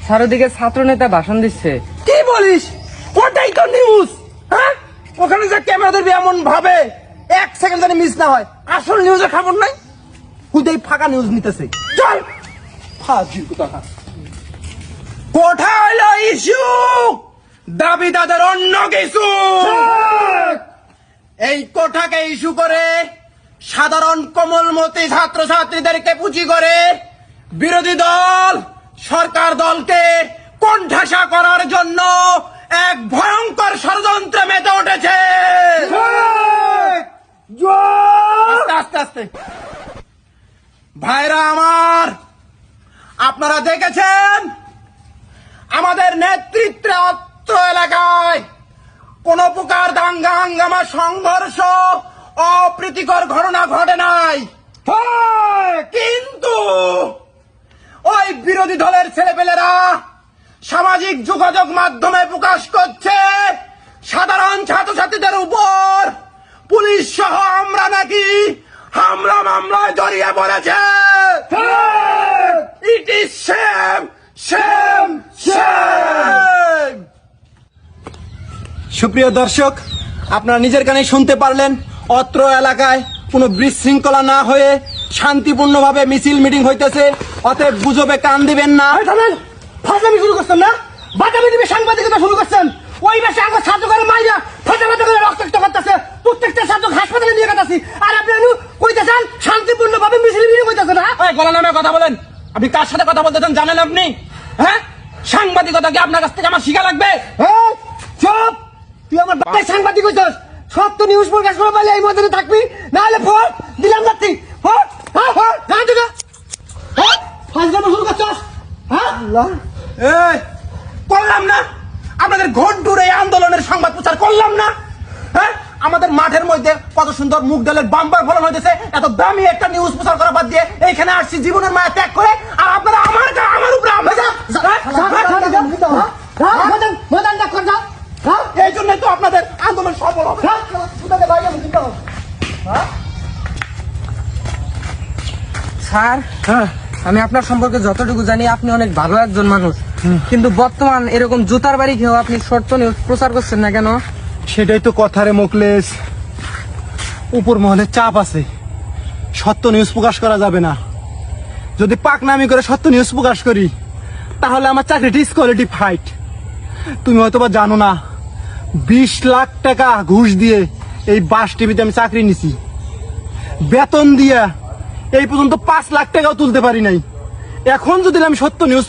Sir ওদিকে ছাত্র নেতা ভাষণ দিচ্ছে। কি বলিস? ওটাই তো নিউজ। হ্যাঁ, ওখানে যে ক্যামেরা ধরবে এমন ভাবে 1 সেকেন্ড যেন মিস না হয়। আসল নিউজের খবর নাই, হুদেই ফাঁকা নিউজ নিতেছে। চল ফাজিল কথা। কোথায় হলো ইস্যু? দাবি দাদার অন্য কিছু। এই কোঠাকে ইস্যু করে সাধারণ কোমলমতি ছাত্রছাত্রীদেরকে পুঁজি করে বিরোধী দল সরকার দলকে কোণঠাসা করার জন্য এক ভয়ঙ্কর ষড়যন্ত্রে মেতে উঠেছে। আস্তে আস্তে আস্তে ভাইরা আমার, আপনারা দেখেছেন আমাদের নেতৃত্বে অত্র এলাকায় কোন প্রকার দাঙ্গা হাঙ্গামা সংঘর্ষ অপ্রীতিকর ঘটনা ঘটে নাই। কিন্তু ওই বিরোধী দলের ছেলেপেলেরা সামাজিক যোগাযোগ মাধ্যমে প্রকাশ করছে সাধারণ ছাত্রছাত্রীদের উপর পুলিশ সহ আমরা নাকি হামলা মামলায় জড়িয়ে পড়েছে। It is same same same. সুপ্রিয় দর্শক, আপনারা নিজের কানে শুনতে পারলেন, অত্র এলাকায় কোনো বিশৃঙ্খলা না হয়ে শান্তিপূর্ণভাবে মিছিল মিটিং হইতেছে। অতএব গুজবে কান দিবেন না। ফাজলামি শুরু করছেন না, বাদামি দিবে সাংবাদিকতা শুরু করছেন। ওই বেশে আগে ছাত্র করে মাইরা ফাটাফাটা করে রক্তাক্ত করতেছে, প্রত্যেকটা ছাত্র হাসপাতালে নিয়ে গেছে। আর আপনি কইতেছেন শান্তিপূর্ণভাবে মিছিল মিটিং হইতেছে না। গলা নামে কথা বলেন। আপনি কার সাথে কথা বলতেছেন জানেন আপনি? হ্যাঁ, সাংবাদিকতা কি আপনার কাছ থেকে আমার শিখা লাগবে? চুপ, তুই আমার বাবার সাংবাদিক হইছস। সত্য নিউজ প্রকাশ করে পারলে এই মধ্যে থাকবি, না হলে ভোট দিলাম যাচ্ছি। ভোট জান তুই ফাজলামি শুরু করছস। হ্যাঁ করলাম না, আপনাদের ঘন্টুর এই আন্দোলনের সংবাদ প্রচার করলাম না? হ্যাঁ, আমাদের মাঠের মধ্যে কত সুন্দর মুগ ডালের বাম্পার ফলন হইতেছে, এত দামি একটা নিউজ প্রচার করা বাদ দিয়ে এইখানে আসছি জীবনের মায়া ত্যাগ করে। আর আপনারা আমার উপরে এই জন্যই তো আপনাদের আন্দোলন সফল হবে। স্যার, আমি আপনার সম্পর্কে যতটুকু জানি আপনি অনেক ভালো একজন মানুষ, কিন্তু বর্তমান এরকম জুতার বাড়ি খেয়েও আপনি সত্য নিউজ প্রচার করছেন না কেন? সেটাই তো কথারে মোকলেস, উপর মহলে চাপ আছে, সত্য নিউজ প্রকাশ করা যাবে না। যদি পাকনামি করে সত্য নিউজ প্রকাশ করি তাহলে আমার চাকরিটি কোয়ালিটি ফাইট। তুমি হয়তোবা জানো না, 20 লাখ টাকা ঘুষ দিয়ে এই বাস টিভিতে আমি চাকরি নিছি। বেতন দিয়ে এই পর্যন্ত 5 লাখ টাকাও তুলতে পারি নাই। এখন যদি আমি সত্য নিউজ